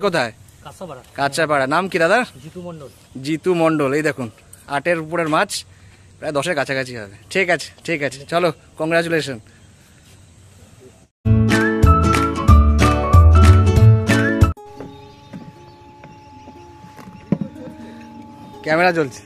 কোথায়? কাঁচাপাড়া। নাম কি দাদা? জিতু মন্ডল। এই দেখুন 8-এর উপরের মাছ, প্রায় 10-এর কাছাকাছি হবে। ঠিক আছে ঠিক আছে, চলো, কংগ্রাচুলেশন। ক্যামেরা চলছে।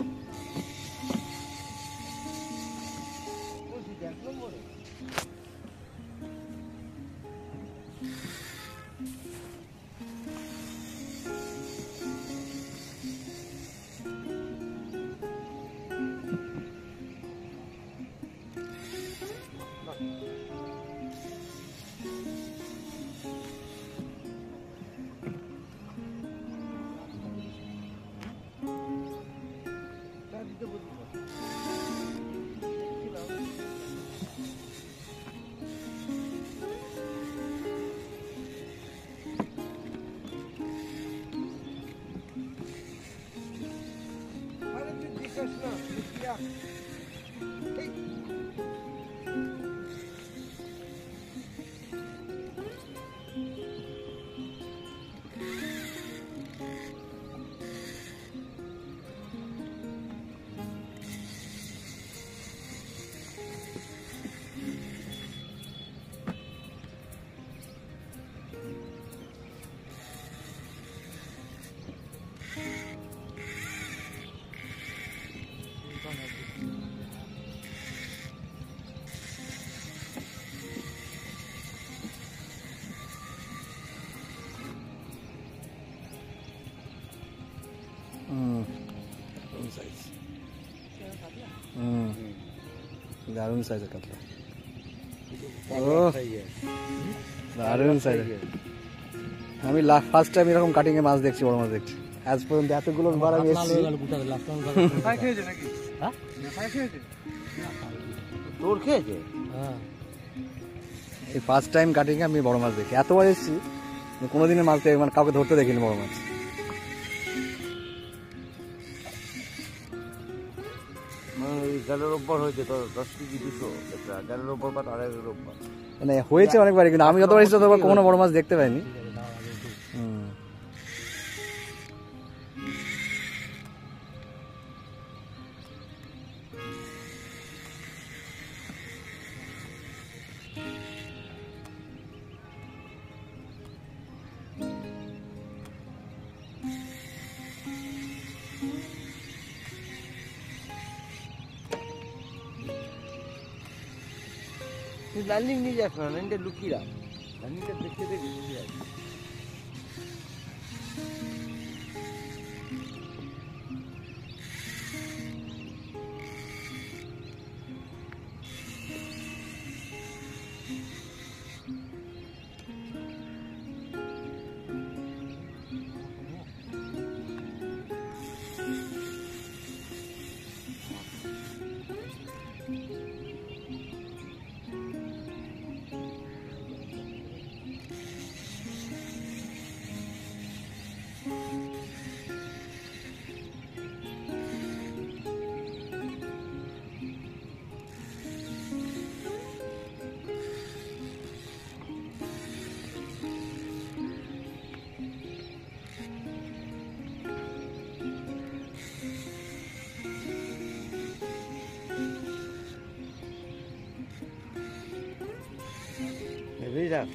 দারুণ সাইজের কাতলা, দারুণ সাইজের। আমি ফার্স্ট টাইম এরকম কাটিং এ মাছ দেখছি, বড় মাছ দেখছি। আজ পর্যন্ত এতগুলো বার আমি এসেছি। তোর খেয়েছে? এই ফার্স্ট টাইম কাটিং এ আমি বড় মাছ দেখি। এতবার এসেছি, কোনোদিনও মাছ মানে কাউকে ধরতে দেখিনি বড় মাছ। জালের ওপর হয়েছে তো 10 কেজি 200, জালের ওপর বা 2.5 ওপর মানে হয়েছে অনেকবার, কিন্তু আমি যতবার এসেছি ততবার কোনো বড় মাছ দেখতে পাইনি। লাইনিং নিয়ে যাস না, লাইনটা লুকিয়ে রাখ, লাইনিংটা দেখতে দেখে লুকিয়ে রাখ। Read up.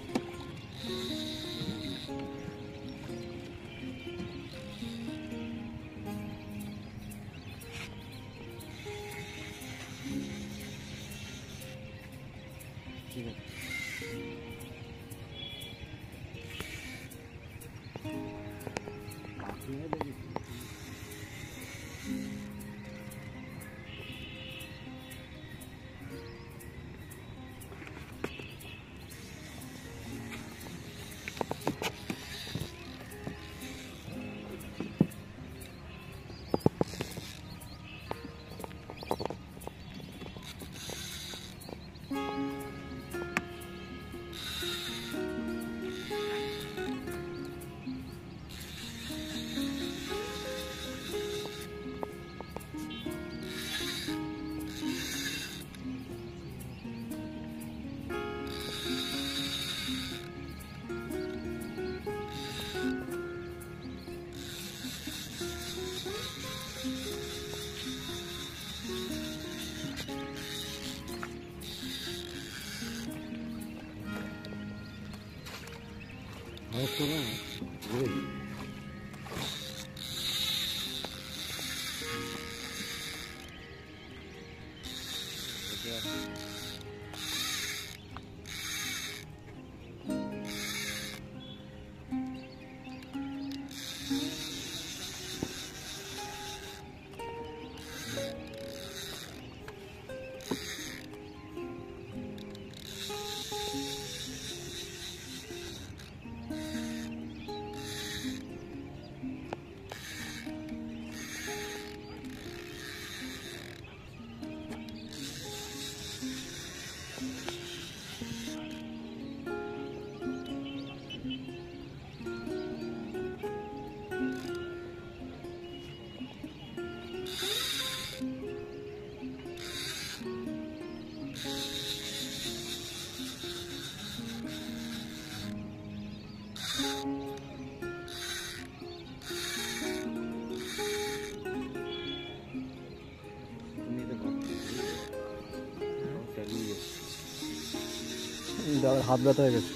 দাদার হাত ব্যথা হয়ে গেছে,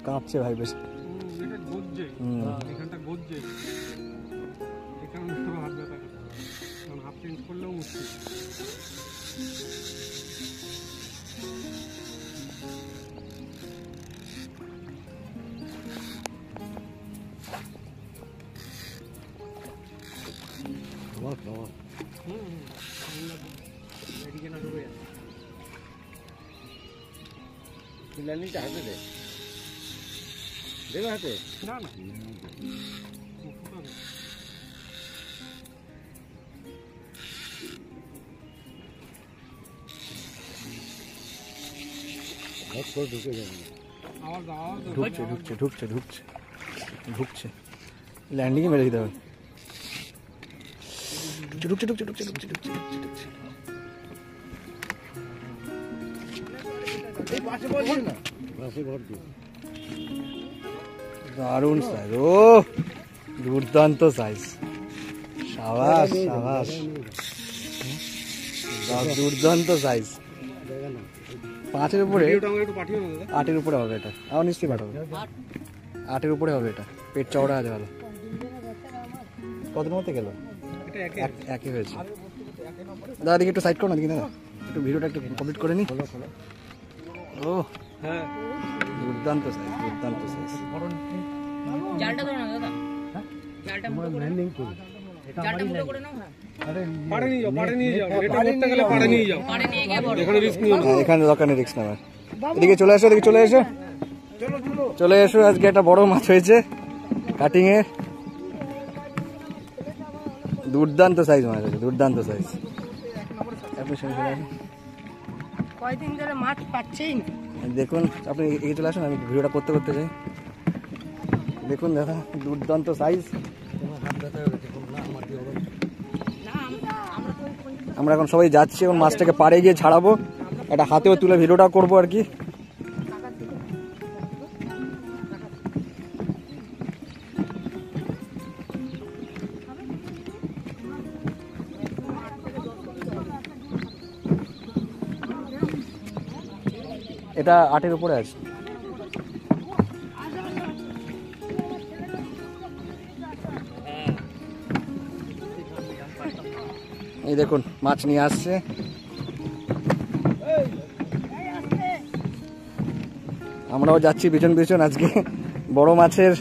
কাঁপছে ভাই বেশ। এটা গজ্জে, এখানটা গজ্জে, এখানে হাত ব্যথা করে, কারণ হাত চেঞ্জ করলেও মুশকিল। এদিকে না ডুবে যাচ্ছে। ল্যান্ডিংটা হাতে দে, দেবে হাতে? না না ঢুকে যাবে, আওয়াজ আওয়াজ ঢুকছে ঢুকছে ঢুকছে ঢুকছে ঢুকছে, ল্যান্ডিংয়ে মেরে দিতে হবে। ঢুকছে ঢুকছে ঢুকছে ঢুকছে ঢুকছে ঢুকছে ঢুকছে। দারুণ সাইজ, ও দুর্দান্ত সাইজ, সাবাস সাবাস, দুর্দান্ত সাইজ। 5-এর উপরে, ভিডিওটা আমাকে একটু পাঠিও না দাদা। 8-এর উপরে হবে এটা, আমার নিশ্চয়ই পাঠাবো। 8-এর উপরে হবে এটা, পেট চওড়া আছে ভালো। কত নম্বরতে গেল? এটা একে একই হয়েছে। দাদা দেখি একটু সাইড করো না, দেখি দাদা একটু ভিডিওটা একটু কমপ্লিট করে নি। ও হ্যাঁ, দুর্দান্ত সাইজ, দুর্দান্ত সাইজ। জালটা ধরো না দাদা, জালটা মুঠো করে নাও, জালটা মুঠো করে নাও। পাড়ে নিয়ে যাও, পাড়ে নিয়ে যাও, এটা ধরতে গেলে পাড়ে নিয়ে যাও, পাড়ে নিয়ে গিয়ে বড় এখানে রিস্ক নিও না। হ্যাঁ, এখানে দোকানে রিক্স নেবে। এদিকে চলে এসো, এদিকে চলে এসো, চলে এসো। আজকে একটা বড় মাছ হয়েছে কাটিং এ, দুর্দান্ত সাইজ মাছ আছে, দুর্দান্ত সাইজ। আপনি সঙ্গে চলে আসুন, কয়দিন ধরে মাছ পাচ্ছেই না। দেখুন আপনি এগিয়ে চলে আসুন, আমি ভিডিওটা করতে করতে যাই। দেখুন দাদা দুর্দান্ত সাইজ। আমরা এখন সবাই যাচ্ছি, এখন মাছটাকে পাড়ে গিয়ে ছাড়াবো, একটা হাতেও তুলে ভিডিওটা করবো আর কি। এটা 8-এর উপরে আছে। এই দেখুন মাছ নিয়ে আসছে, আমরাও যাচ্ছি পিছন পিছন। আজকে বড় মাছের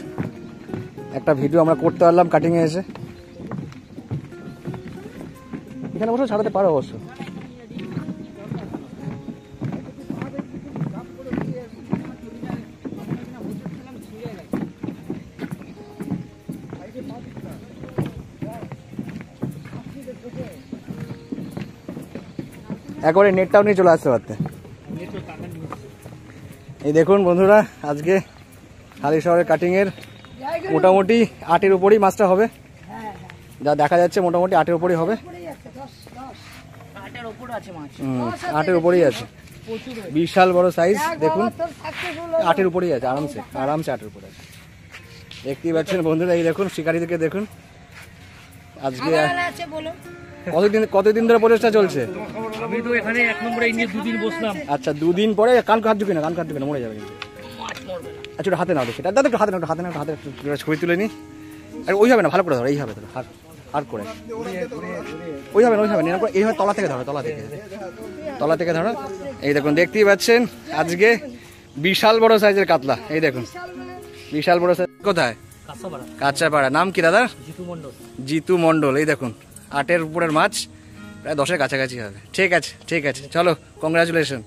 একটা ভিডিও আমরা করতে পারলাম কাটিং এ এসে। এখানে বসে ছাড়াতে পারো অবশ্য। একবারে নেটটাও নিয়ে চলে আসতে পারতে। এই দেখুন বন্ধুরা, আজকে হালি শহরের কাটিং এর মোটামুটি 8-এর উপরেই মাছটা হবে, যা দেখা যাচ্ছে মোটামুটি 8-এর উপরেই হবে। 8-এর উপরে আছে মাছ, 8-এর উপরেই আছে, বিশাল বড় সাইজ। দেখুন 8-এর উপরেই আছে, আরামসে আরামসে 8-এর উপরে আছে। দেখতেই পাচ্ছেন বন্ধুরা, এই দেখুন শিকারীদেরকে দেখুন। আজকে আছে বলো। কতদিন ধরে প্রচেষ্টা চলছে? আমি তো এখানে 1 নম্বরে নিয়ে 2 দিন বসলাম। আচ্ছা 2 দিন পরে, কান হাত ঢুকে না, কান হাত ঢুকে না, মরে যাবে কিন্তু। মাছ মরবে না। আচ্ছা ওটা হাতে নাও দেখি, দাদা একটু হাতে নাও, হাতে একটু ছবি তুলে নি। আর ওই হবে না, ভালো করে ধরো, এই হবে ধরো, হাত করে ওই হবে না, এইভাবে তলা থেকে ধরো, তলা থেকে ধরো। এই দেখুন দেখতেই পাচ্ছেন আজকে বিশাল বড় সাইজের কাতলা, এই দেখুন বিশাল বড় সাইজ। কোথায়? কাঁচাপাড়া। নাম কি দাদা? জিতু মণ্ডল। এই দেখুন 8-এর উপরের মাছ, প্রায় 10-এর কাছাকাছি হবে। ঠিক আছে, চলো, কংগ্রাচুলেশন।